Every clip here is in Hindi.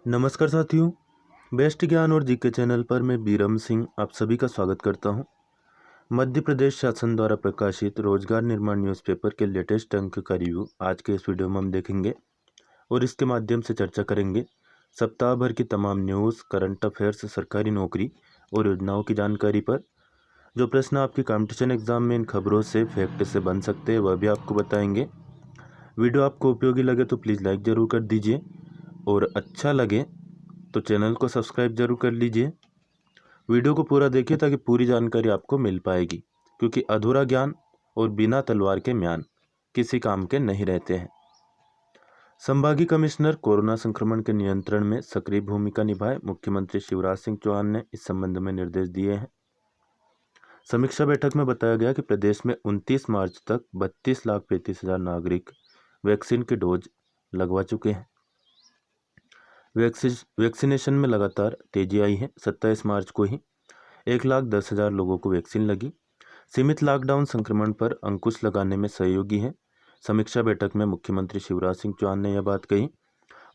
नमस्कार साथियों, बेस्ट ज्ञान और जीके चैनल पर मैं बीरम सिंह आप सभी का स्वागत करता हूं। मध्य प्रदेश शासन द्वारा प्रकाशित रोजगार निर्माण न्यूज़पेपर के लेटेस्ट अंक का रिव्यू आज के इस वीडियो में हम देखेंगे और इसके माध्यम से चर्चा करेंगे सप्ताह भर की तमाम न्यूज़, करंट अफेयर्स, सरकारी नौकरी और योजनाओं की जानकारी पर। जो प्रश्न आपके कॉम्पिटिशन एग्जाम में इन खबरों से फैक्ट से बन सकते हैं वह भी आपको बताएंगे। वीडियो आपको उपयोगी लगे तो प्लीज़ लाइक ज़रूर कर दीजिए और अच्छा लगे तो चैनल को सब्सक्राइब जरूर कर लीजिए। वीडियो को पूरा देखिए ताकि पूरी जानकारी आपको मिल पाएगी, क्योंकि अधूरा ज्ञान और बिना तलवार के म्यान किसी काम के नहीं रहते हैं। संभागीय कमिश्नर कोरोना संक्रमण के नियंत्रण में सक्रिय भूमिका निभाए, मुख्यमंत्री शिवराज सिंह चौहान ने इस संबंध में निर्देश दिए हैं। समीक्षा बैठक में बताया गया कि प्रदेश में 29 मार्च तक 32,35,000 नागरिक वैक्सीन के डोज लगवा चुके हैं। वैक्सीनेशन में लगातार तेजी आई है। 27 मार्च को ही 1,10,000 लोगों को वैक्सीन लगी। सीमित लॉकडाउन संक्रमण पर अंकुश लगाने में सहयोगी है। समीक्षा बैठक में मुख्यमंत्री शिवराज सिंह चौहान ने यह बात कही।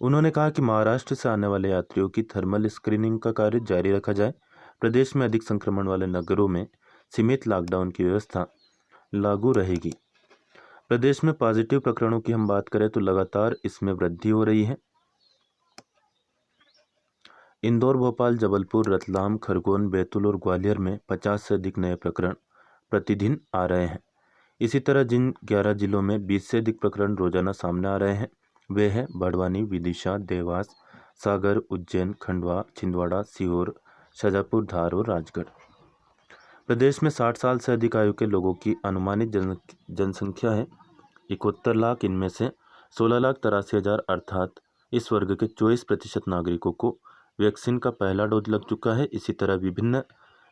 उन्होंने कहा कि महाराष्ट्र से आने वाले यात्रियों की थर्मल स्क्रीनिंग का कार्य जारी रखा जाए। प्रदेश में अधिक संक्रमण वाले नगरों में सीमित लॉकडाउन की व्यवस्था लागू रहेगी। प्रदेश में पॉजिटिव प्रकरणों की हम बात करें तो लगातार इसमें वृद्धि हो रही है। इंदौर, भोपाल, जबलपुर, रतलाम, खरगोन, बैतूल और ग्वालियर में 50 से अधिक नए प्रकरण प्रतिदिन आ रहे हैं। इसी तरह जिन 11 जिलों में 20 से अधिक प्रकरण रोजाना सामने आ रहे हैं वे हैं बड़वानी, विदिशा, देवास, सागर, उज्जैन, खंडवा, छिंदवाड़ा, सीहोर, शाजापुर, धार और राजगढ़। प्रदेश में 60 साल से अधिक आयु के लोगों की अनुमानित जनसंख्या है 71 लाख। इनमें से 16,83,000 अर्थात इस वर्ग के 24% नागरिकों को वैक्सीन का पहला डोज लग चुका है। इसी तरह विभिन्न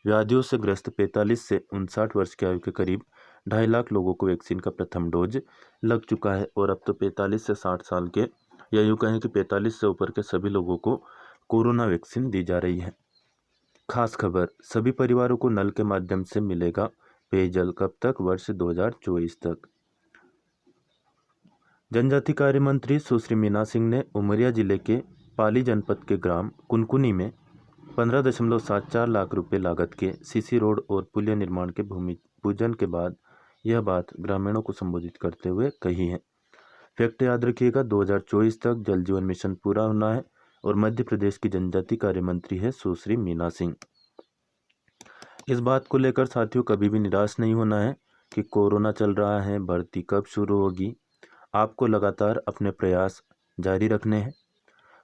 व्याधियों से ग्रस्त 45 से 59 वर्ष की आयु के करीब 2.5 लाख लोगों को वैक्सीन का प्रथम डोज लग चुका है। और अब तो 45 से 60 साल के या यूँ कहें कि 45 से ऊपर के सभी लोगों को कोरोना वैक्सीन दी जा रही है। खास खबर, सभी परिवारों को नल के माध्यम से मिलेगा पेयजल। कब तक? वर्ष 2024 तक। जनजाति कार्य मंत्री सुश्री मीना सिंह ने उमरिया जिले के पाली जनपद के ग्राम कुनकुनी में 15.74 लाख रुपए लागत के सीसी रोड और पुलिया निर्माण के भूमि पूजन के बाद यह बात ग्रामीणों को संबोधित करते हुए कही है। फैक्ट याद रखिएगा, 2024 तक जल जीवन मिशन पूरा होना है और मध्य प्रदेश की जनजाति कार्य मंत्री है सुश्री मीना सिंह। इस बात को लेकर साथियों कभी भी निराश नहीं होना है कि कोरोना चल रहा है, भर्ती कब शुरू होगी। आपको लगातार अपने प्रयास जारी रखने हैं।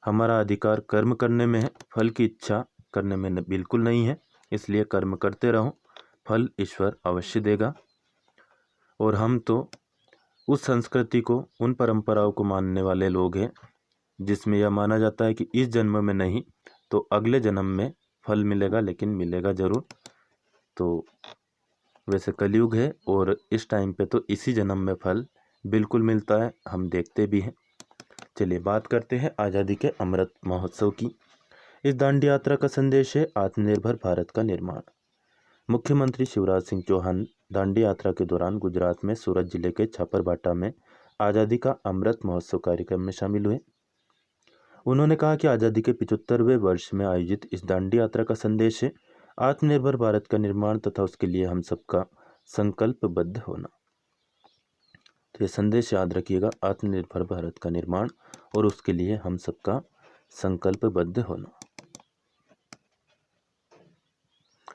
हमारा अधिकार कर्म करने में है, फल की इच्छा करने में बिल्कुल नहीं है। इसलिए कर्म करते रहो, फल ईश्वर अवश्य देगा। और हम तो उस संस्कृति को, उन परंपराओं को मानने वाले लोग हैं जिसमें यह माना जाता है कि इस जन्म में नहीं तो अगले जन्म में फल मिलेगा, लेकिन मिलेगा जरूर। तो वैसे कलयुग है और इस टाइम पे तो इसी जन्म में फल बिल्कुल मिलता है, हम देखते भी हैं। चलिए बात करते हैं आज़ादी के अमृत महोत्सव की। इस दांडी यात्रा का संदेश है आत्मनिर्भर भारत का निर्माण। मुख्यमंत्री शिवराज सिंह चौहान दांडी यात्रा के दौरान गुजरात में सूरत जिले के छापरभाटा में आज़ादी का अमृत महोत्सव कार्यक्रम में शामिल हुए। उन्होंने कहा कि आज़ादी के 75वें वर्ष में आयोजित इस दांडी यात्रा का संदेश है आत्मनिर्भर भारत का निर्माण तथा उसके लिए हम सबका संकल्पबद्ध होना। तो ये संदेश याद रखिएगा, आत्मनिर्भर भारत का निर्माण और उसके लिए हम सबका संकल्पबद्ध होना।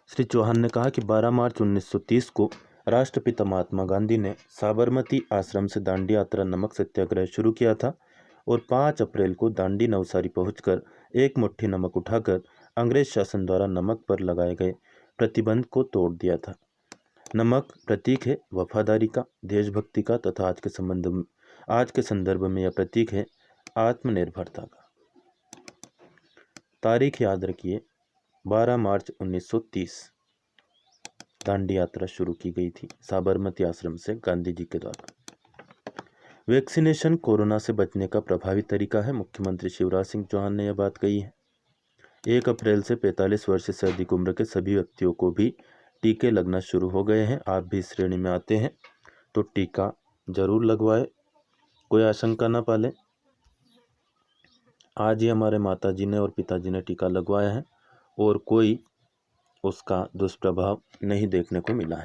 श्री चौहान ने कहा कि 12 मार्च 1930 को राष्ट्रपिता महात्मा गांधी ने साबरमती आश्रम से दांडी यात्रा नमक सत्याग्रह शुरू किया था और 5 अप्रैल को दांडी नवसारी पहुंचकर एक मुट्ठी नमक उठाकर अंग्रेज शासन द्वारा नमक पर लगाए गए प्रतिबंध को तोड़ दिया था। नमक प्रतीक है वफादारी का, देशभक्ति का तथा आज के संदर्भ में यह प्रतीक है आत्मनिर्भरता का। तारीख याद रखिए, 12 मार्च 1930 दांडी यात्रा शुरू की गई थी साबरमती आश्रम से गांधी जी के द्वारा। वैक्सीनेशन कोरोना से बचने का प्रभावी तरीका है, मुख्यमंत्री शिवराज सिंह चौहान ने यह बात कही है। 1 अप्रैल से 45 वर्ष से अधिक उम्र के सभी व्यक्तियों को भी टीके लगना शुरू हो गए हैं। आप भी इस श्रेणी में आते हैं तो टीका जरूर लगवाएं, कोई आशंका ना पालें। आज ही हमारे माताजी ने और पिताजी ने टीका लगवाया है और कोई उसका दुष्प्रभाव नहीं देखने को मिला है।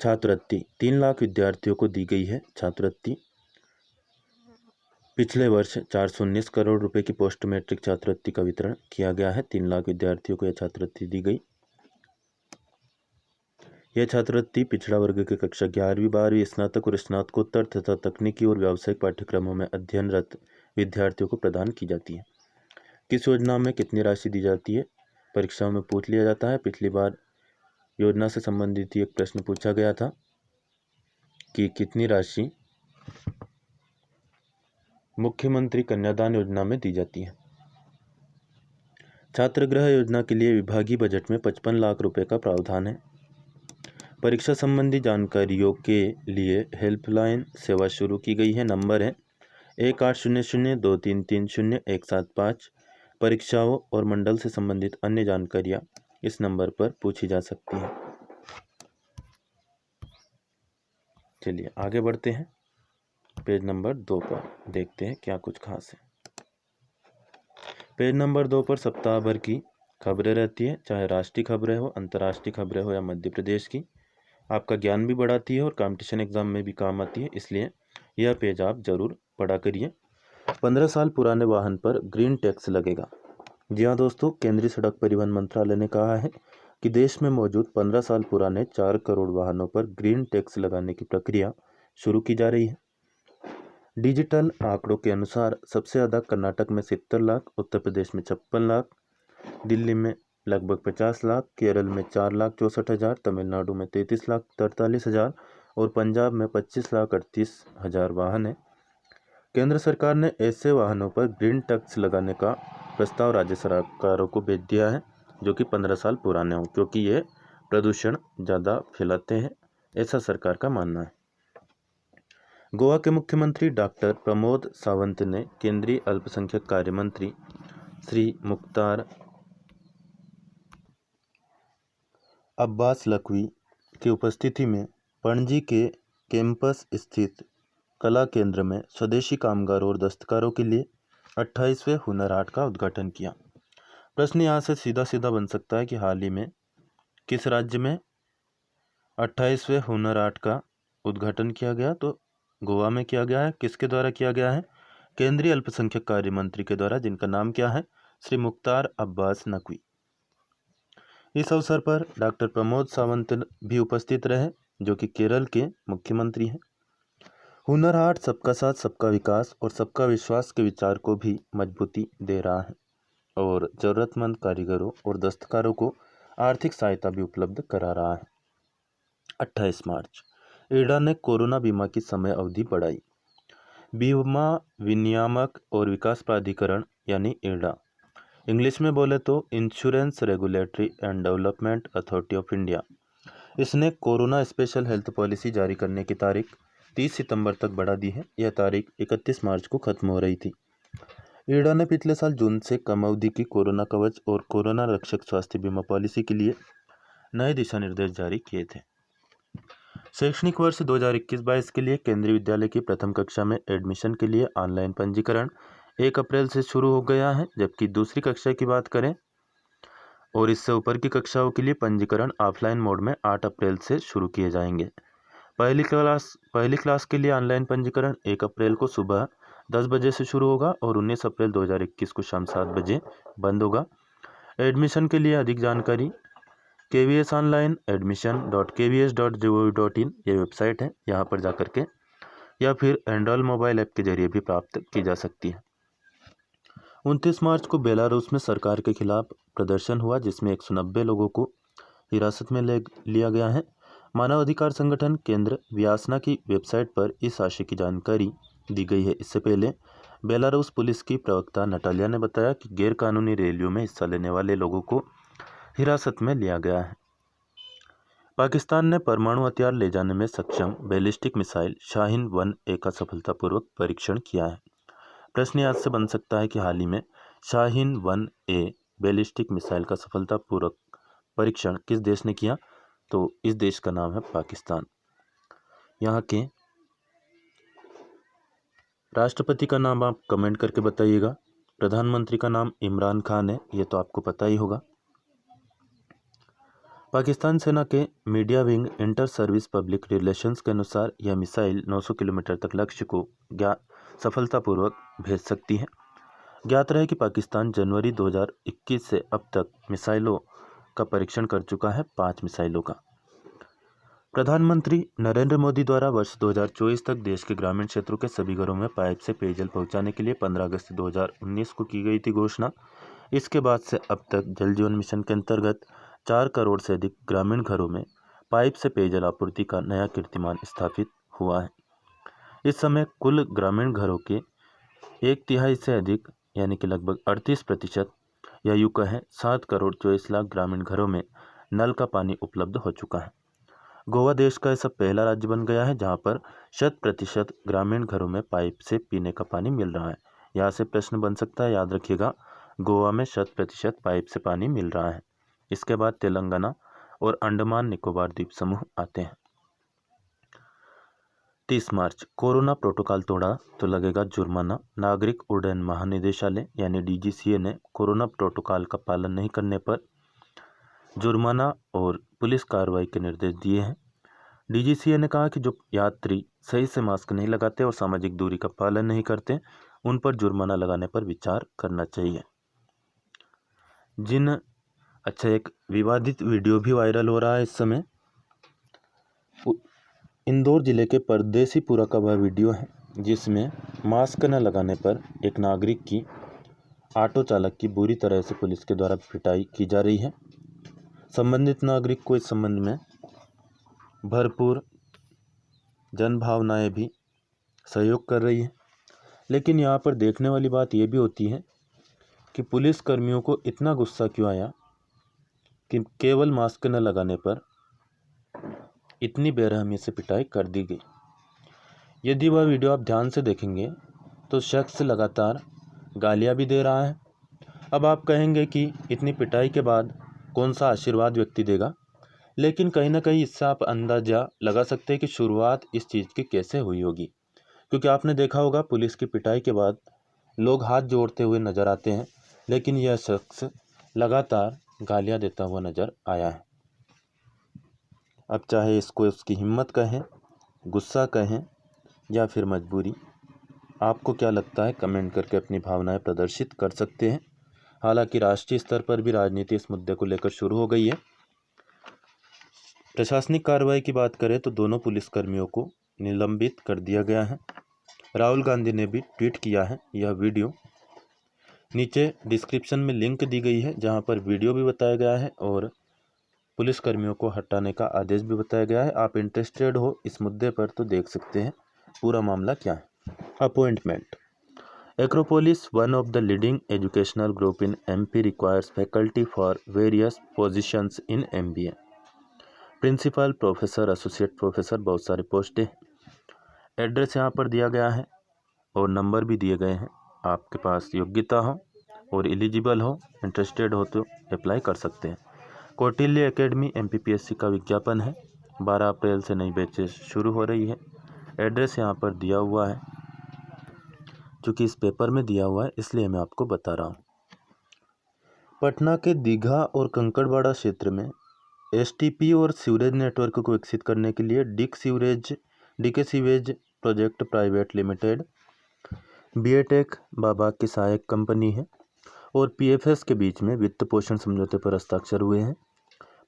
छात्रवृत्ति 3 लाख विद्यार्थियों को दी गई है छात्रवृत्ति। पिछले वर्ष 419 करोड़ रुपए की पोस्ट मैट्रिक छात्रवृत्ति का वितरण किया गया है। 3 लाख विद्यार्थियों को यह छात्रवृत्ति दी गई। यह छात्रवृत्ति पिछड़ा वर्ग के कक्षा 11वीं 12वीं स्नातक और स्नातकोत्तर तथा तकनीकी और व्यावसायिक पाठ्यक्रमों में अध्ययनरत विद्यार्थियों को प्रदान की जाती है। किस योजना में कितनी राशि दी जाती है, परीक्षाओं में पूछ लिया जाता है। पिछली बार योजना से संबंधित एक प्रश्न पूछा गया था कि कितनी राशि मुख्यमंत्री कन्यादान योजना में दी जाती है। छात्र गृह योजना के लिए विभागीय बजट में 55 लाख रुपए का प्रावधान है। परीक्षा संबंधी जानकारियों के लिए हेल्पलाइन सेवा शुरू की गई है। नंबर है 1800-2330-175। परीक्षाओं और मंडल से संबंधित अन्य जानकारियाँ इस नंबर पर पूछी जा सकती हैं। चलिए आगे बढ़ते हैं। पेज नंबर 2 पर देखते हैं क्या कुछ खास है। पेज नंबर 2 पर सप्ताह भर की खबरें रहती है, चाहे राष्ट्रीय खबरें हो, अंतर्राष्ट्रीय खबरें हो या मध्य प्रदेश की। आपका ज्ञान भी बढ़ाती है और कंपटीशन एग्जाम में भी काम आती है, इसलिए यह पेज आप जरूर पढ़ा करिए। 15 साल पुराने वाहन पर ग्रीन टैक्स लगेगा। जी हाँ दोस्तों, केंद्रीय सड़क परिवहन मंत्रालय ने कहा है कि देश में मौजूद 15 साल पुराने 4 करोड़ वाहनों पर ग्रीन टैक्स लगाने की प्रक्रिया शुरू की जा रही है। डिजिटल आंकड़ों के अनुसार सबसे ज़्यादा कर्नाटक में 70 लाख, उत्तर प्रदेश में 56 लाख, दिल्ली में लगभग 50 लाख, केरल में 4,64,000, तमिलनाडु में 33,43,000 और पंजाब में 25,38,000 वाहन है। केंद्र सरकार ने ऐसे वाहनों पर ग्रीन टैक्स लगाने का प्रस्ताव राज्य सरकारों को भेज दिया है जो कि 15 साल पुराने हों, क्योंकि ये प्रदूषण ज़्यादा फैलाते हैं, ऐसा सरकार का मानना है। गोवा के मुख्यमंत्री डॉक्टर प्रमोद सावंत ने केंद्रीय अल्पसंख्यक कार्य मंत्री श्री मुख्तार अब्बास नकवी की उपस्थिति में पणजी के कैंपस स्थित कला केंद्र में स्वदेशी कामगारों और दस्तकारों के लिए 28वें हुनर हाट का उद्घाटन किया। प्रश्न यहाँ से सीधा सीधा बन सकता है कि हाल ही में किस राज्य में 28वें हुनर हाट का उद्घाटन किया गया? तो गोवा में किया गया है। किसके द्वारा किया गया है? केंद्रीय अल्पसंख्यक कार्य मंत्री के द्वारा, जिनका नाम क्या है? श्री मुख्तार अब्बास नकवी। इस अवसर पर डॉक्टर प्रमोद सावंत भी उपस्थित रहे, जो कि केरल के मुख्यमंत्री हैं। हुनर हाट सबका साथ सबका विकास और सबका विश्वास के विचार को भी मजबूती दे रहा है और जरूरतमंद कारीगरों और दस्तकारों को आर्थिक सहायता भी उपलब्ध करा रहा है। 28 मार्च, इरडा ने कोरोना बीमा की समय अवधि बढ़ाई। बीमा विनियामक और विकास प्राधिकरण यानी इरडा, इंग्लिश में बोले तो insurance regulatory and development authority of India, इसने कोरोना स्पेशल हेल्थ पॉलिसी जारी करने की तारीख 30 सितंबर तक बढ़ा दी है। यह तारीख 31 मार्च को खत्म हो रही थी। इरडा ने पिछले साल जून से कम अवधि की कोरोना कवच और कोरोना रक्षक स्वास्थ्य बीमा पॉलिसी के लिए नए दिशा निर्देश जारी किए थे। शैक्षणिक वर्ष 2021-22 के लिए केंद्रीय विद्यालय की प्रथम कक्षा में एडमिशन के लिए ऑनलाइन पंजीकरण 1 अप्रैल से शुरू हो गया है, जबकि दूसरी कक्षा की बात करें और इससे ऊपर की कक्षाओं के लिए पंजीकरण ऑफलाइन मोड में 8 अप्रैल से शुरू किए जाएंगे। पहली क्लास के लिए ऑनलाइन पंजीकरण 1 अप्रैल को सुबह 10 बजे से शुरू होगा और 19 अप्रैल 2021 को शाम 7 बजे बंद होगा। एडमिशन के लिए अधिक जानकारी KVS ऑनलाइन admission.kvs.gov.in ये वेबसाइट है, यहाँ पर जाकर के या फिर एंड्रॉयड मोबाइल ऐप के जरिए भी प्राप्त की जा सकती है। 29 मार्च को बेलारूस में सरकार के खिलाफ प्रदर्शन हुआ, जिसमें 190 लोगों को हिरासत में लिया गया है। मानवाधिकार संगठन केंद्र व्यासना की वेबसाइट पर इस आशय की जानकारी दी गई है। इससे पहले बेलारूस पुलिस की प्रवक्ता नटालिया ने बताया कि गैरकानूनी रैलियों में हिस्सा लेने वाले लोगों को हिरासत में लिया गया है। पाकिस्तान ने परमाणु हथियार ले जाने में सक्षम बैलिस्टिक मिसाइल शाहीन 1A का सफलतापूर्वक परीक्षण किया है। प्रश्न यहाँ से बन सकता है कि हाल ही में शाहीन 1A बैलिस्टिक मिसाइल का सफलतापूर्वक परीक्षण किस देश ने किया? तो इस देश का नाम है पाकिस्तान। यहाँ के राष्ट्रपति का नाम आप कमेंट करके बताइएगा। प्रधानमंत्री का नाम इमरान खान है, ये तो आपको पता ही होगा। पाकिस्तान सेना के media wing inter service public relations के अनुसार यह मिसाइल 900 किलोमीटर तक लक्ष्य को सफलतापूर्वक भेज सकती है। ज्ञात रहे कि पाकिस्तान जनवरी 2021 से अब तक मिसाइलों का परीक्षण कर चुका है, 5 मिसाइलों का। प्रधानमंत्री नरेंद्र मोदी द्वारा वर्ष 2024 तक देश के ग्रामीण क्षेत्रों के सभी घरों में पाइप से पेयजल पहुंचाने के लिए 15 अगस्त 2019 को की गई थी घोषणा। इसके बाद से अब तक जल जीवन मिशन के अंतर्गत 4 करोड़ से अधिक ग्रामीण घरों में पाइप से पेयजल आपूर्ति का नया कीर्तिमान स्थापित हुआ है। इस समय कुल ग्रामीण घरों के 1/3 से अधिक यानी कि लगभग 38% या यूं कहें 7 करोड़ 24 लाख ग्रामीण घरों में नल का पानी उपलब्ध हो चुका है। गोवा देश का ऐसा पहला राज्य बन गया है जहां पर 100% ग्रामीण घरों में पाइप से पीने का पानी मिल रहा है। यहाँ से प्रश्न बन सकता है, याद रखिएगा, गोवा में 100% पाइप से पानी मिल रहा है। इसके बाद तेलंगाना और अंडमान निकोबार द्वीप समूह आते हैं। 30 मार्च, कोरोना प्रोटोकॉल तोड़ा तो लगेगा जुर्माना। नागरिक उड्डयन महानिदेशालय यानी DGCA ने कोरोना प्रोटोकॉल का पालन नहीं करने पर जुर्माना और पुलिस कार्रवाई के निर्देश दिए हैं। DGCA ने कहा कि जो यात्री सही से मास्क नहीं लगाते और सामाजिक दूरी का पालन नहीं करते, उन पर जुर्माना लगाने पर विचार करना चाहिए। एक विवादित वीडियो भी वायरल हो रहा है इस समय। इंदौर जिले के परदेसीपुरा का वह वीडियो है जिसमें मास्क न लगाने पर एक नागरिक की ऑटो चालक की बुरी तरह से पुलिस के द्वारा पिटाई की जा रही है। संबंधित नागरिक को इस संबंध में भरपूर जनभावनाएं भी सहयोग कर रही है। लेकिन यहाँ पर देखने वाली बात यह भी होती है कि पुलिस कर्मियों को इतना गुस्सा क्यों आया कि केवल मास्क न लगाने पर इतनी बेरहमी से पिटाई कर दी गई। यदि वह वीडियो आप ध्यान से देखेंगे तो शख्स लगातार गालियां भी दे रहा है। अब आप कहेंगे कि इतनी पिटाई के बाद कौन सा आशीर्वाद व्यक्ति देगा, लेकिन कहीं ना कहीं इससे आप अंदाजा लगा सकते हैं कि शुरुआत इस चीज़ की कैसे हुई होगी। क्योंकि आपने देखा होगा पुलिस की पिटाई के बाद लोग हाथ जोड़ते हुए नजर आते हैं, लेकिन यह शख्स लगातार गालियां देता हुआ नजर आया है। अब चाहे इसको उसकी हिम्मत कहें, गुस्सा कहें या फिर मजबूरी, आपको क्या लगता है कमेंट करके अपनी भावनाएं प्रदर्शित कर सकते हैं। हालांकि राष्ट्रीय स्तर पर भी राजनीति इस मुद्दे को लेकर शुरू हो गई है। प्रशासनिक कार्रवाई की बात करें तो दोनों पुलिसकर्मियों को निलंबित कर दिया गया है। राहुल गांधी ने भी ट्वीट किया है यह वीडियो। नीचे डिस्क्रिप्शन में लिंक दी गई है जहां पर वीडियो भी बताया गया है और पुलिसकर्मियों को हटाने का आदेश भी बताया गया है। आप इंटरेस्टेड हो इस मुद्दे पर तो देख सकते हैं पूरा मामला क्या है। Appointment. Acropolis, one of the leading educational group in MP, requires faculty for various positions in MBA. Principal, professor, associate professor, बहुत सारे पोस्टें। एड्रेस यहाँ पर दिया गया है और नंबर भी दिए गए हैं। आपके पास योग्यता हो और एलिजिबल हो, इंटरेस्टेड हो तो अप्लाई कर सकते हैं। कौटिल्य एकेडमी MPPSC का विज्ञापन है। 12 अप्रैल से नई बैचेस शुरू हो रही है। एड्रेस यहाँ पर दिया हुआ है, चूँकि इस पेपर में दिया हुआ है इसलिए मैं आपको बता रहा हूँ। पटना के दीघा और कंकड़बाड़ा क्षेत्र में STP और सीवरेज नेटवर्क को विकसित करने के लिए DK sewage project private limited BATech बाबा की सहायक कंपनी है और PFS के बीच में वित्त पोषण समझौते पर हस्ताक्षर हुए हैं।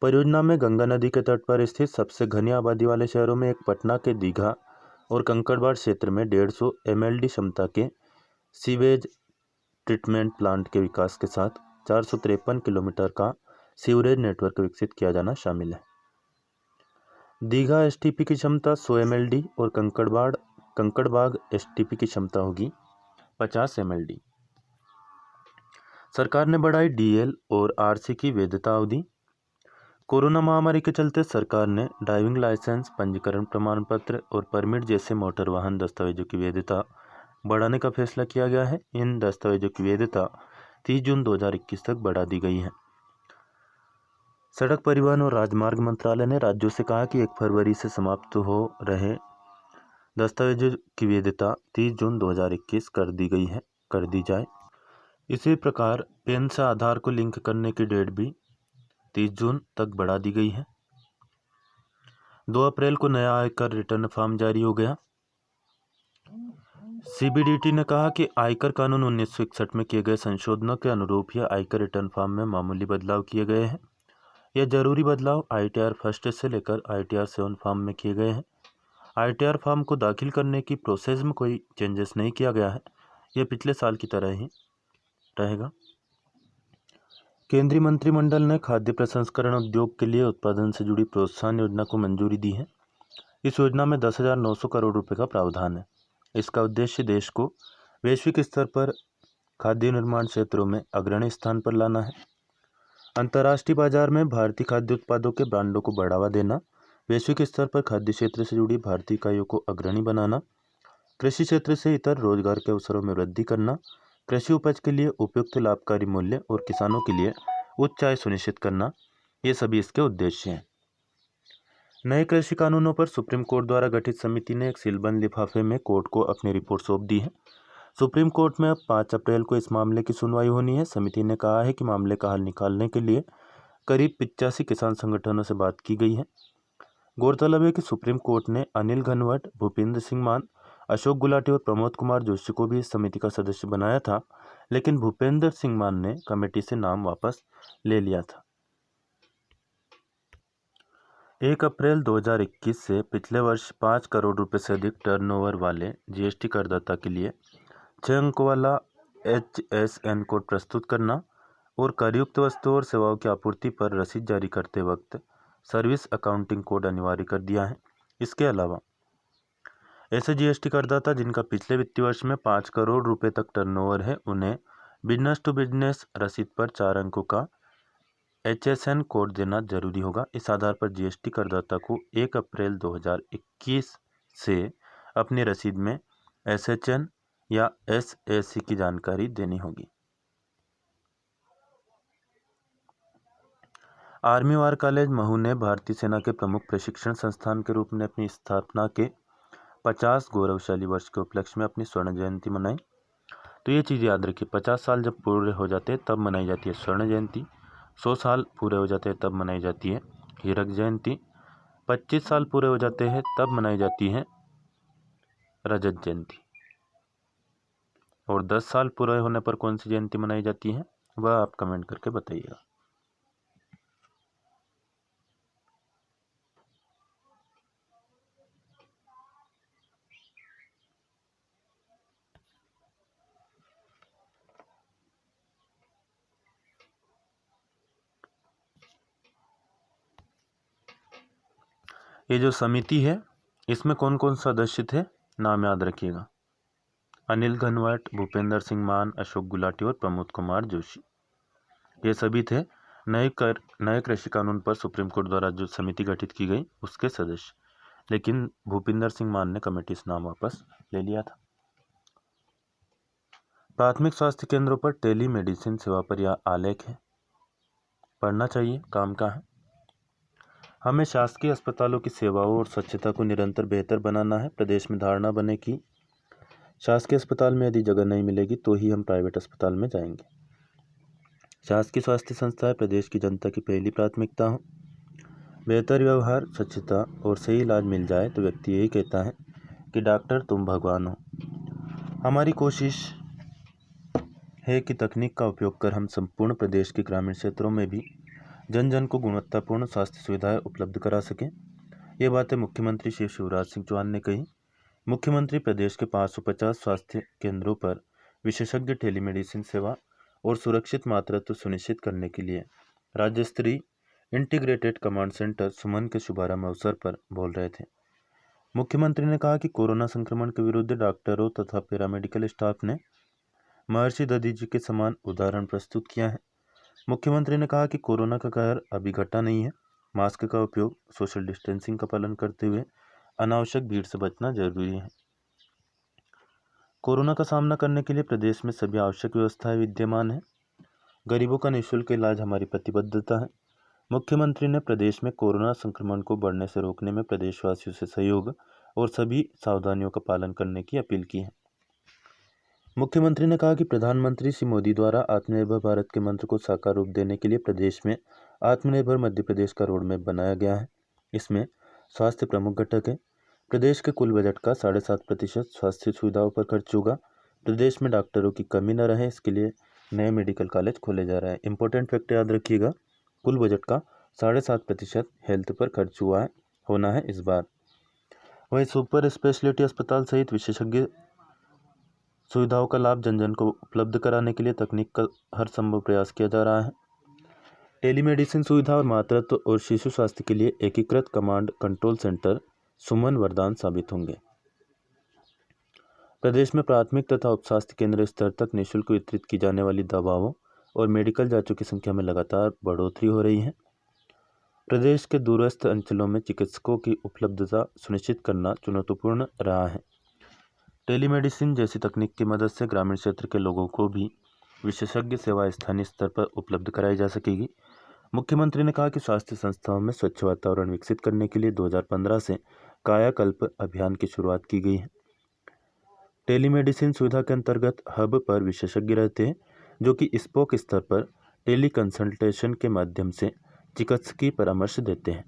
परियोजना में गंगा नदी के तट पर स्थित सबसे घनी आबादी वाले शहरों में एक पटना के दीघा और कंकड़बाड़ क्षेत्र में 150 MLD क्षमता के सीवेज ट्रीटमेंट प्लांट के विकास के साथ 453 किलोमीटर का सीवरेज नेटवर्क विकसित किया जाना शामिल है। दीघा STP की क्षमता 100 MLD और कंकड़बाग STP की क्षमता होगी 50 MLD। सरकार ने बढ़ाई DL और RC की वैधता अवधि। कोरोना महामारी के चलते सरकार ने ड्राइविंग लाइसेंस, पंजीकरण प्रमाण पत्र और परमिट जैसे मोटर वाहन दस्तावेजों की वैधता बढ़ाने का फैसला किया गया है। इन दस्तावेजों की वैधता 30 जून 2021 तक बढ़ा दी गई है। सड़क परिवहन और राजमार्ग मंत्रालय ने राज्यों से कहा कि 1 फरवरी से समाप्त हो रहे दस्तावेजों की वैधता 30 जून 2021 कर दी जाए। इसी प्रकार पेन से आधार को लिंक करने की डेट भी 30 जून तक बढ़ा दी गई है। 2 अप्रैल को नया आयकर रिटर्न फॉर्म जारी हो गया। सीबीडीटी ने कहा कि आयकर कानून 1961 में किए गए संशोधनों के अनुरूप ही आयकर रिटर्न फॉर्म में मामूली बदलाव किए गए हैं। यह जरूरी बदलाव ITR फर्स्ट से लेकर ITR 7 फॉर्म में किए गए हैं। ITR फॉर्म को दाखिल करने की प्रोसेस में कोई चेंजेस नहीं किया गया है। यह पिछले साल की तरह ही रहेगा। केंद्रीय मंत्रिमंडल ने खाद्य प्रसंस्करण उद्योग के लिए उत्पादन से जुड़ी प्रोत्साहन योजना को मंजूरी दी है। इस योजना में 10,900 करोड़ रुपए का प्रावधान है। इसका उद्देश्य देश को वैश्विक स्तर पर खाद्य निर्माण क्षेत्रों में अग्रणी स्थान पर लाना है। अंतर्राष्ट्रीय बाजार में भारतीय खाद्य उत्पादों के ब्रांडों को बढ़ावा देना, वैश्विक स्तर पर खाद्य क्षेत्र से जुड़ी भारतीय इकाइयों को अग्रणी बनाना, कृषि क्षेत्र से इतर रोजगार के अवसरों में वृद्धि करना, कृषि उपज के लिए उपयुक्त लाभकारी मूल्य और किसानों के लिए उच्च आय सुनिश्चित करना, ये सभी इसके उद्देश्य हैं। नए कृषि कानूनों पर सुप्रीम कोर्ट द्वारा गठित समिति ने एक सीलबंद लिफाफे में कोर्ट को अपनी रिपोर्ट सौंप दी है। सुप्रीम कोर्ट में अब 5 अप्रैल को इस मामले की सुनवाई होनी है। समिति ने कहा है कि मामले का हल निकालने के लिए करीब 85 किसान संगठनों से बात की गई है। गौरतलब है कि सुप्रीम कोर्ट ने अनिल घनवट, भूपेंद्र सिंह मान, अशोक गुलाटी और प्रमोद कुमार जोशी को भी इस समिति का सदस्य बनाया था, लेकिन भूपेंद्र सिंह मान ने कमेटी से नाम वापस ले लिया था। 1 अप्रैल 2021 से पिछले वर्ष 5 करोड़ रुपए से अधिक टर्नओवर वाले GST करदाता के लिए 6 अंकों वाला HSN कोड प्रस्तुत करना और करयुक्त वस्तुओं और सेवाओं की आपूर्ति पर रसीद जारी करते वक्त सर्विस अकाउंटिंग कोड अनिवार्य कर दिया है। इसके अलावा ऐसे GST करदाता जिनका पिछले वित्तीय वर्ष में 5 करोड़ रुपए तक टर्नओवर है, उन्हें बिजनेस टू बिजनेस रसीद पर 4 अंकों का HSN कोड देना जरूरी होगा। इस आधार पर GST करदाता को 1 अप्रैल 2021 से अपनी रसीद में SHN या SAC की जानकारी देनी होगी। आर्मी वार कॉलेज महू ने भारतीय सेना के प्रमुख प्रशिक्षण संस्थान के रूप में अपनी स्थापना के 50 गौरवशाली वर्ष के उपलक्ष्य में अपनी स्वर्ण जयंती मनाई। तो ये चीज़ याद रखिए, 50 साल जब पूरे हो जाते हैं तब मनाई जाती है स्वर्ण जयंती, 100 साल पूरे हो जाते हैं तब मनाई जाती है हीरक जयंती, 25 साल पूरे हो जाते हैं तब मनाई जाती है रजत जयंती, और 10 साल पूरे होने पर कौन सी जयंती मनाई जाती है वह आप कमेंट करके बताइएगा। ये जो समिति है इसमें कौन कौन सदस्य थे, नाम याद रखिएगा। अनिल घनवट, भूपेंद्र सिंह मान, अशोक गुलाटी और प्रमोद कुमार जोशी, ये सभी थे नए कृषि कानून पर सुप्रीम कोर्ट द्वारा जो समिति गठित की गई उसके सदस्य। लेकिन भूपेंद्र सिंह मान ने कमेटी से नाम वापस ले लिया था। प्राथमिक स्वास्थ्य केंद्रों पर टेली मेडिसिन सेवा पर यह आलेख है, पढ़ना चाहिए, काम का है। हमें शासकीय अस्पतालों की सेवाओं और स्वच्छता को निरंतर बेहतर बनाना है। प्रदेश में धारणा बने कि शासकीय अस्पताल में यदि जगह नहीं मिलेगी तो ही हम प्राइवेट अस्पताल में जाएंगे। शासकीय स्वास्थ्य संस्थाएं प्रदेश की जनता की पहली प्राथमिकता हो। बेहतर व्यवहार, स्वच्छता और सही इलाज मिल जाए तो व्यक्ति यही कहता है कि डॉक्टर तुम भगवान हो। हमारी कोशिश है कि तकनीक का उपयोग कर हम संपूर्ण प्रदेश के ग्रामीण क्षेत्रों में भी जन जन को गुणवत्तापूर्ण स्वास्थ्य सुविधाएं उपलब्ध करा सकें। ये बातें मुख्यमंत्री श्री शिवराज सिंह चौहान ने कही। मुख्यमंत्री प्रदेश के 550 स्वास्थ्य केंद्रों पर विशेषज्ञ टेलीमेडिसिन सेवा और सुरक्षित मातृत्व सुनिश्चित करने के लिए राज्य स्तरीय इंटीग्रेटेड कमांड सेंटर सुमन के शुभारंभ अवसर पर बोल रहे थे। मुख्यमंत्री ने कहा कि कोरोना संक्रमण के विरुद्ध डॉक्टरों तथा पैरामेडिकल स्टाफ ने महर्षि दधी जी के समान उदाहरण प्रस्तुत किया है। मुख्यमंत्री ने कहा कि कोरोना का कहर अभी घटा नहीं है। मास्क का उपयोग, सोशल डिस्टेंसिंग का पालन करते हुए अनावश्यक भीड़ से बचना जरूरी है। कोरोना का सामना करने के लिए प्रदेश में सभी आवश्यक व्यवस्थाएं विद्यमान है। गरीबों का निःशुल्क इलाज हमारी प्रतिबद्धता है। मुख्यमंत्री ने प्रदेश में कोरोना संक्रमण को बढ़ने से रोकने में प्रदेशवासियों से सहयोग और सभी सावधानियों का पालन करने की अपील की है। मुख्यमंत्री ने कहा कि प्रधानमंत्री श्री मोदी द्वारा आत्मनिर्भर भारत के मंत्र को साकार रूप देने के लिए प्रदेश में आत्मनिर्भर मध्य प्रदेश का रोड मैप बनाया गया है। इसमें स्वास्थ्य प्रमुख घटक है। प्रदेश के कुल बजट का 7.5% स्वास्थ्य सुविधाओं पर खर्च होगा। प्रदेश में डॉक्टरों की कमी न रहे, इसके लिए नए मेडिकल कॉलेज खोले जा रहे हैं। इंपॉर्टेंट फैक्ट याद रखिएगा, कुल बजट का 7.5% हेल्थ पर खर्च होना है इस बार। वहीं सुपर स्पेशलिटी अस्पताल सहित विशेषज्ञ सुविधाओं का लाभ जन जन को उपलब्ध कराने के लिए तकनीक का हर संभव प्रयास किया जा रहा है। टेलीमेडिसिन सुविधा और मातृत्व और शिशु स्वास्थ्य के लिए एकीकृत कमांड कंट्रोल सेंटर सुमन वरदान साबित होंगे। प्रदेश में प्राथमिक तथा उपस्वास्थ्य केंद्र स्तर तक निःशुल्क वितरित की जाने वाली दवाओं और मेडिकल जांचों की संख्या में लगातार बढ़ोतरी हो रही है। प्रदेश के दूरस्थ अंचलों में चिकित्सकों की उपलब्धता सुनिश्चित करना चुनौतीपूर्ण रहा है। टेलीमेडिसिन जैसी तकनीक की मदद से ग्रामीण क्षेत्र के लोगों को भी विशेषज्ञ सेवा स्थानीय स्तर पर उपलब्ध कराई जा सकेगी। मुख्यमंत्री ने कहा कि स्वास्थ्य संस्थाओं में स्वच्छ वातावरण विकसित करने के लिए 2015 से कायाकल्प अभियान की शुरुआत की गई है। टेलीमेडिसिन सुविधा के अंतर्गत हब पर विशेषज्ञ रहते हैं, जो कि स्पोक स्तर पर टेली कंसल्टेशन के माध्यम से चिकित्सकीय परामर्श देते हैं।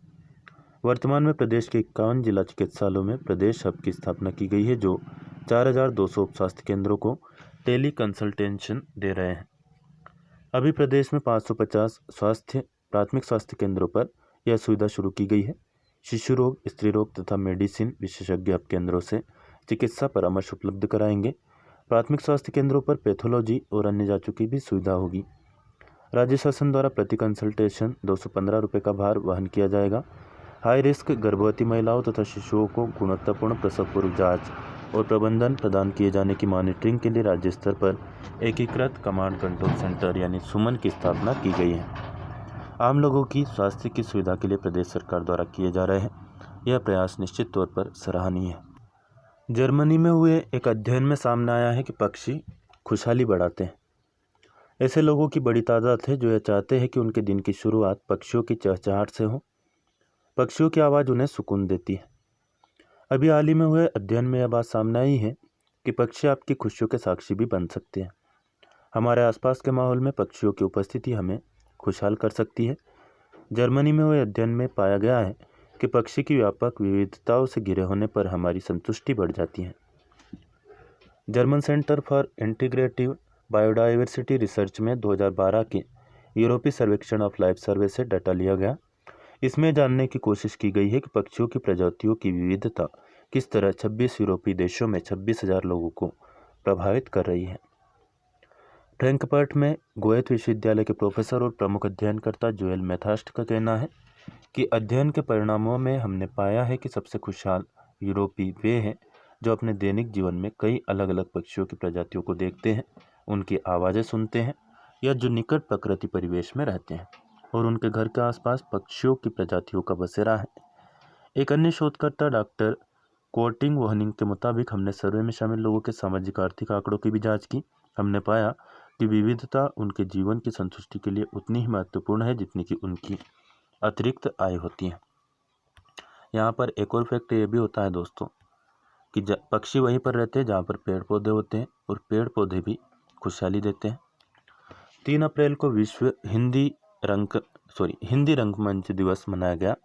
वर्तमान में प्रदेश के 51 जिला चिकित्सालयों में प्रदेश हब की स्थापना की गई है, जो 4200 स्वास्थ्य केंद्रों को टेली कंसल्टेशन दे रहे हैं। अभी प्रदेश में 550 प्राथमिक स्वास्थ्य केंद्रों पर यह सुविधा शुरू की गई है। शिशु रोग, स्त्री रोग तथा मेडिसिन विशेषज्ञ हब केंद्रों से चिकित्सा परामर्श उपलब्ध कराएंगे। प्राथमिक स्वास्थ्य केंद्रों पर पैथोलॉजी और अन्य जांचों की भी सुविधा होगी। राज्य शासन द्वारा प्रति कंसल्टेशन 215 रुपये का भार वहन किया जाएगा। हाई रिस्क गर्भवती महिलाओं तथा शिशुओं को गुणवत्तापूर्ण प्रसव पूर्व जाँच और प्रबंधन प्रदान किए जाने की मॉनिटरिंग के लिए राज्य स्तर पर एकीकृत कमांड कंट्रोल सेंटर यानी सुमन की स्थापना की गई है। आम लोगों की स्वास्थ्य की सुविधा के लिए प्रदेश सरकार द्वारा किए जा रहे हैं यह प्रयास निश्चित तौर पर सराहनीय है। जर्मनी में हुए एक अध्ययन में सामने आया है कि पक्षी खुशहाली बढ़ाते हैं। ऐसे लोगों की बड़ी तादाद है जो यह चाहते हैं कि उनके दिन की शुरुआत पक्षियों की चहचहाट से हो। पक्षियों की आवाज़ उन्हें सुकून देती है। अभी हाल ही में हुए अध्ययन में यह बात सामने आई है कि पक्षी आपकी खुशियों के साक्षी भी बन सकते हैं। हमारे आसपास के माहौल में पक्षियों की उपस्थिति हमें खुशहाल कर सकती है। जर्मनी में हुए अध्ययन में पाया गया है कि पक्षी की व्यापक विविधताओं से घिरे होने पर हमारी संतुष्टि बढ़ जाती है। German centre for integrative biodiversity research में 2012 के यूरोपीय सर्वेक्षण ऑफ लाइफ सर्वे से डाटा लिया गया। इसमें जानने की कोशिश की गई है कि पक्षियों की प्रजातियों की विविधता किस तरह 26 यूरोपीय देशों में 26,000 लोगों को प्रभावित कर रही है। फ्रैंकफर्ट में गोएथ विश्वविद्यालय के प्रोफेसर और प्रमुख अध्ययनकर्ता जोएल मेथास्ट का कहना है कि अध्ययन के परिणामों में हमने पाया है कि सबसे खुशहाल यूरोपीय वे हैं जो अपने दैनिक जीवन में कई अलग अलग पक्षियों की प्रजातियों को देखते हैं, उनकी आवाज़ें सुनते हैं या जो निकट प्रकृति परिवेश में रहते हैं और उनके घर के आसपास पक्षियों की प्रजातियों का बसेरा है। एक अन्य शोधकर्ता डॉक्टर कोर्टिंग वोहनिंग के मुताबिक हमने सर्वे में शामिल लोगों के सामाजिक आर्थिक आंकड़ों की भी जांच की। हमने पाया कि विविधता उनके जीवन की संतुष्टि के लिए उतनी ही महत्वपूर्ण है जितनी कि उनकी अतिरिक्त आय होती है। यहाँ पर एक और फैक्ट ये भी होता है दोस्तों कि पक्षी वहीं पर रहते हैं जहाँ पर पेड़ पौधे होते हैं और पेड़ पौधे भी खुशहाली देते हैं। 3 अप्रैल को विश्व हिंदी रंगमंच दिवस मनाया गया।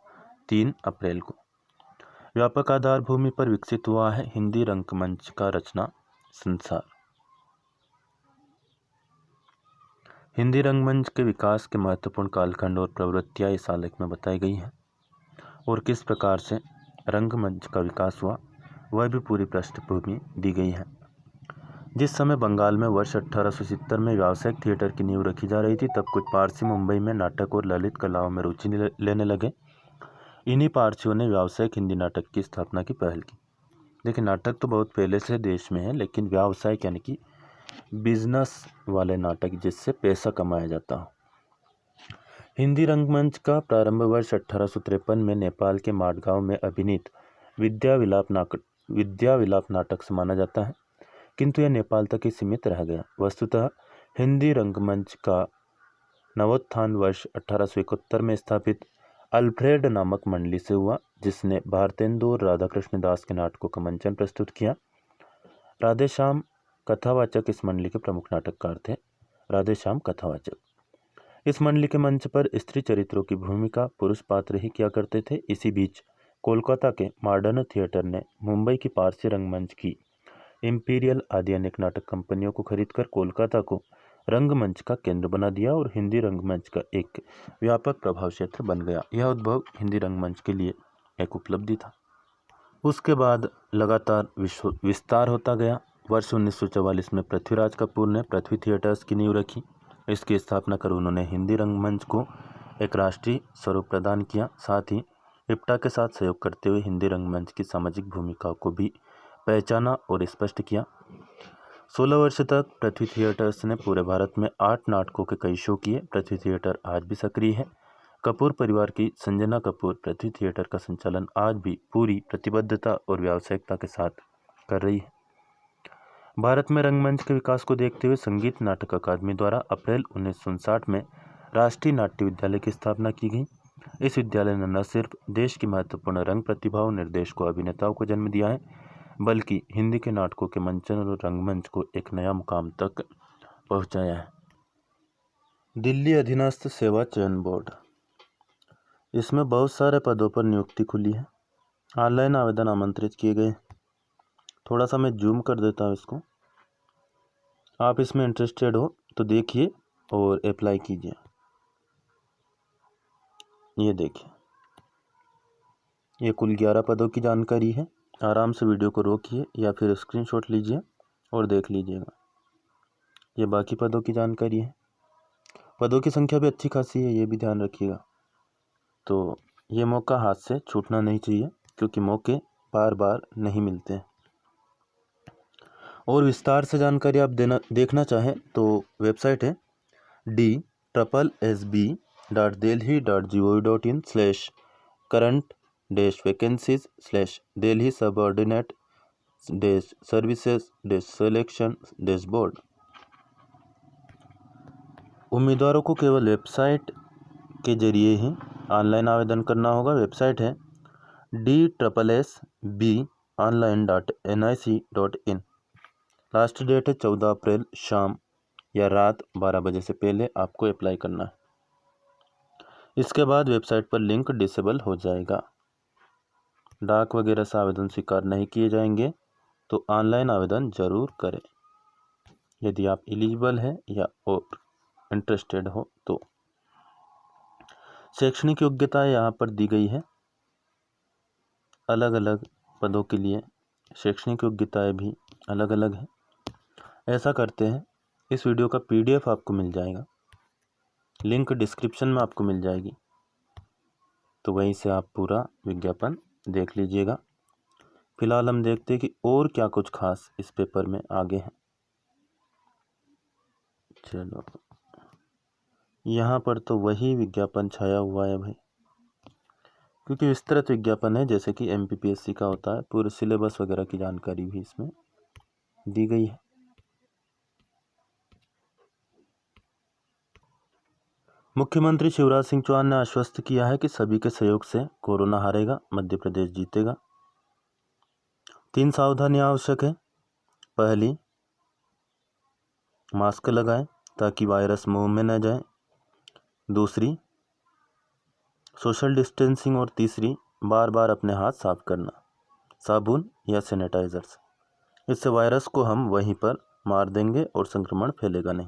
3 अप्रैल को व्यापक आधार भूमि पर विकसित हुआ है हिंदी रंगमंच का रचना संसार। हिंदी रंगमंच के विकास के महत्वपूर्ण कालखंड और प्रवृत्तियाँ इस आलेख में बताई गई हैं और किस प्रकार से रंगमंच का विकास हुआ वह भी पूरी पृष्ठभूमि दी गई है। जिस समय बंगाल में वर्ष 1870 में व्यावसायिक थिएटर की नींव रखी जा रही थी, तब कुछ पारसी मुंबई में नाटक और ललित कलाओं में रुचि लेने लगे। इन्हीं पारसियों ने व्यावसायिक हिंदी नाटक की स्थापना की पहल की। देखिए, नाटक तो बहुत पहले से देश में है, लेकिन व्यावसायिक यानी कि बिजनेस वाले नाटक जिससे पैसा कमाया जाता हो। हिंदी रंगमंच का प्रारंभ वर्ष 1853 में नेपाल के माडगांव में अभिनीत विद्या विलाप नाटक से माना जाता है, किंतु यह नेपाल तक ही सीमित रह गया। वस्तुतः हिंदी रंगमंच का नवोत्थान वर्ष 1871 में स्थापित अल्फ्रेड नामक मंडली से हुआ, जिसने भारतेंदु और राधाकृष्ण दास के नाटकों का मंचन प्रस्तुत किया। राधेश्याम कथावाचक इस मंडली के प्रमुख नाटककार थे। राधेश्याम कथावाचक इस मंडली के मंच पर स्त्री चरित्रों की भूमिका पुरुष पात्र ही किया करते थे। इसी बीच कोलकाता के मॉडर्न थिएटर ने मुंबई की पारसी रंगमंच की इंपीरियल आदि अनेक नाटक कंपनियों को खरीदकर कोलकाता को रंगमंच का केंद्र बना दिया और हिंदी रंगमंच का एक व्यापक प्रभाव क्षेत्र बन गया। यह उद्भव हिंदी रंगमंच के लिए एक उपलब्धि था। उसके बाद लगातार विस्तार होता गया। वर्ष 1944 में पृथ्वीराज कपूर ने पृथ्वी थिएटर्स की नींव रखी। इसकी स्थापना कर उन्होंने हिंदी रंगमंच को एक राष्ट्रीय स्वरूप प्रदान किया। साथ ही इप्टा के साथ सहयोग करते हुए हिंदी रंगमंच की सामाजिक भूमिकाओं को भी पहचाना और स्पष्ट किया। 16 वर्ष तक पृथ्वी थिएटर्स ने पूरे भारत में 8 नाटकों के कई शो किए। पृथ्वी थिएटर आज भी सक्रिय है। कपूर परिवार की संजना कपूर पृथ्वी थिएटर का संचालन आज भी पूरी प्रतिबद्धता और व्यावसायिकता के साथ कर रही है। भारत में रंगमंच के विकास को देखते हुए संगीत नाटक अकादमी द्वारा अप्रैल 1959 में राष्ट्रीय नाट्य विद्यालय की स्थापना की गई। इस विद्यालय ने न सिर्फ देश की महत्वपूर्ण रंग प्रतिभाओं, निर्देशकों, अभिनेताओं को जन्म दिया है, बल्कि हिंदी के नाटकों के मंचन और रंगमंच को एक नया मुकाम तक पहुंचाया है। दिल्ली अधीनस्थ सेवा चयन बोर्ड, इसमें बहुत सारे पदों पर नियुक्ति खुली है। ऑनलाइन आवेदन आमंत्रित किए गए। थोड़ा सा मैं जूम कर देता हूँ इसको। आप इसमें इंटरेस्टेड हो तो देखिए और अप्लाई कीजिए। ये देखिए, ये कुल 11 पदों की जानकारी है। आराम से वीडियो को रोकिए या फिर स्क्रीनशॉट लीजिए और देख लीजिएगा। ये बाकी पदों की जानकारी है। पदों की संख्या भी अच्छी खासी है, ये भी ध्यान रखिएगा। तो ये मौका हाथ से छूटना नहीं चाहिए, क्योंकि मौके बार बार नहीं मिलते हैं। और विस्तार से जानकारी आप देखना चाहें तो वेबसाइट है DSSB.delhi.gov.in/current-vacancies/Delhi subordinate-services-selection-board। उम्मीदवारों को केवल वेबसाइट के जरिए ही ऑनलाइन आवेदन करना होगा। वेबसाइट है DSSBonline.nic.in। लास्ट डेट है 14 अप्रैल शाम या रात 12 बजे से पहले आपको अप्लाई करना है। इसके बाद वेबसाइट पर लिंक डिसेबल हो जाएगा। डाक वगैरह से आवेदन स्वीकार नहीं किए जाएंगे, तो ऑनलाइन आवेदन जरूर करें यदि आप एलिजिबल हैं या और इंटरेस्टेड हो तो। शैक्षणिक योग्यता यहाँ पर दी गई है। अलग अलग पदों के लिए शैक्षणिक योग्यताएं भी अलग अलग हैं। ऐसा करते हैं, इस वीडियो का PDF आपको मिल जाएगा, लिंक डिस्क्रिप्शन में आपको मिल जाएगी, तो वहीं से आप पूरा विज्ञापन देख लीजिएगा। फिलहाल हम देखते हैं कि और क्या कुछ खास इस पेपर में आगे है। चलो, यहाँ पर तो वही विज्ञापन छाया हुआ है भाई, क्योंकि विस्तृत विज्ञापन है जैसे कि MPPSC का होता है। पूरे सिलेबस वगैरह की जानकारी भी इसमें दी गई है। मुख्यमंत्री शिवराज सिंह चौहान ने आश्वस्त किया है कि सभी के सहयोग से कोरोना हारेगा, मध्य प्रदेश जीतेगा। 3 सावधानियां आवश्यक है। पहली, मास्क लगाएं ताकि वायरस मुंह में न जाए। दूसरी, सोशल डिस्टेंसिंग। और तीसरी, बार बार अपने हाथ साफ करना साबुन या सैनिटाइजर से। इससे वायरस को हम वहीं पर मार देंगे और संक्रमण फैलेगा नहीं।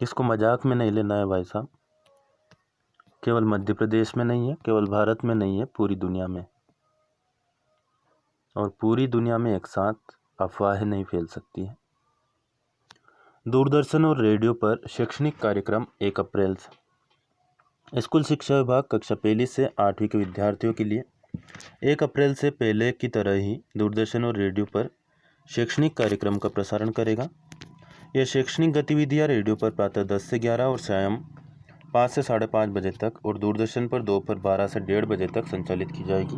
इसको मजाक में नहीं लेना है भाई साहब। केवल मध्य प्रदेश में नहीं है, केवल भारत में नहीं है, पूरी दुनिया में। और पूरी दुनिया में एक साथ अफवाहें नहीं फैल सकती है। दूरदर्शन और रेडियो पर शैक्षणिक कार्यक्रम 1 अप्रैल से। स्कूल शिक्षा विभाग कक्षा 1 से 8वीं के विद्यार्थियों के लिए 1 अप्रैल से पहले की तरह ही दूरदर्शन और रेडियो पर शैक्षणिक कार्यक्रम का प्रसारण करेगा। यह शैक्षणिक गतिविधियां रेडियो पर प्रातः 10 से 11 और शाम 5 से 5:30 बजे तक और दूरदर्शन पर दोपहर 12 से 1:30 बजे तक संचालित की जाएगी।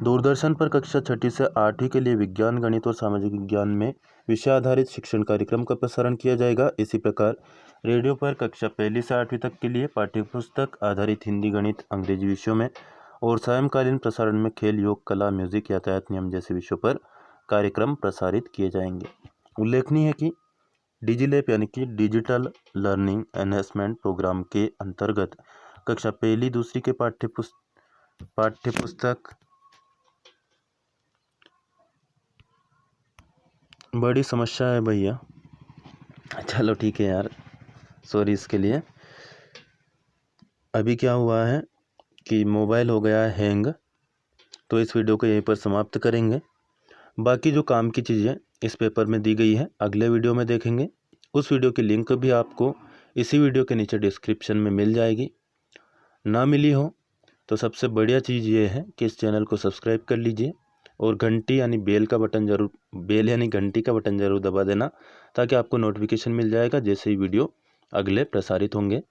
दूरदर्शन पर कक्षा 6ठी से 8वीं के लिए विज्ञान, गणित और सामाजिक विज्ञान में विषय आधारित शिक्षण कार्यक्रम का प्रसारण किया जाएगा। इसी प्रकार रेडियो पर कक्षा 1 से 8वीं तक के लिए पाठ्यपुस्तक आधारित हिंदी, गणित, अंग्रेजी विषयों में और सायंकालीन प्रसारण में खेल, योग, कला, म्यूजिक, यातायात नियम जैसे विषयों पर कार्यक्रम प्रसारित किए जाएंगे। उल्लेखनीय है कि डिजिलैप यानी कि डिजिटल लर्निंग एनहेंसमेंट प्रोग्राम के अंतर्गत कक्षा 1, 2 के पाठ्यपुस्तक बड़ी समस्या है भैया। चलो ठीक है यार, सॉरी इसके लिए। अभी क्या हुआ है कि मोबाइल हो गया है हैंग, तो इस वीडियो को यहीं पर समाप्त करेंगे। बाकी जो काम की चीज़ें इस पेपर में दी गई है अगले वीडियो में देखेंगे। उस वीडियो की लिंक भी आपको इसी वीडियो के नीचे डिस्क्रिप्शन में मिल जाएगी। ना मिली हो तो सबसे बढ़िया चीज़ ये है कि इस चैनल को सब्सक्राइब कर लीजिए और घंटी यानी बेल यानी घंटी का बटन ज़रूर दबा देना, ताकि आपको नोटिफिकेशन मिल जाएगा जैसे ही वीडियो अगले प्रसारित होंगे।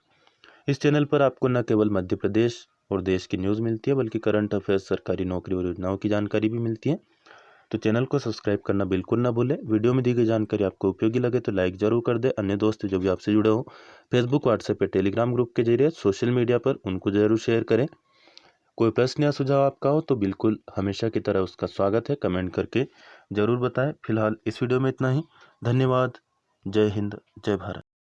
इस चैनल पर आपको न केवल मध्य प्रदेश और देश की न्यूज़ मिलती है, बल्कि करंट अफेयर्स, सरकारी नौकरी और योजनाओं की जानकारी भी मिलती है। तो चैनल को सब्सक्राइब करना बिल्कुल ना भूलें। वीडियो में दी गई जानकारी आपको उपयोगी लगे तो लाइक ज़रूर कर दें। अन्य दोस्त जो भी आपसे जुड़े हो फेसबुक, व्हाट्सएप या टेलीग्राम ग्रुप के जरिए, सोशल मीडिया पर, उनको ज़रूर शेयर करें। कोई प्रश्न या सुझाव आपका हो तो बिल्कुल हमेशा की तरह उसका स्वागत है, कमेंट करके ज़रूर बताएं। फिलहाल इस वीडियो में इतना ही। धन्यवाद। जय हिंद, जय भारत।